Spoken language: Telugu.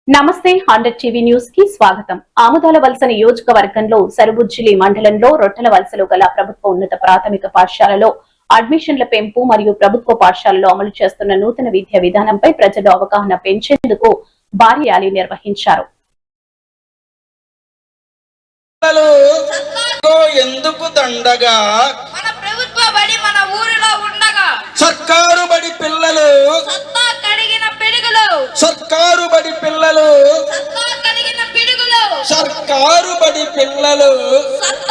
నమస్తే 100 టీవీ న్యూస్ కి స్వాగతం. ఆముదాల వలస నియోజకవర్గంలో సరుబుజ్జిలి మండలంలో రొట్టెల వలసలో గల ప్రభుత్వ ఉన్నత ప్రాథమిక పాఠశాలలో అడ్మిషన్ల పెంపు మరియు ప్రభుత్వ పాఠశాలలో అమలు చేస్తున్న నూతన విద్యా విధానంపై ప్రజలు అవగాహన పెంచేందుకు భారీ ర్యాలీ నిర్వహించారు. ఎందుకు దండగా మన ప్రభుత్వ బడి మన ఊరిలో ఉండగా సర్కారు బడి పిల్లలు సత్తా కడిగిన పిడుగులు సర్కారు బడి పిల్లలు సత్తా కడిగిన పిడుగులు సర్కారు బడి పిల్లలు సత్తా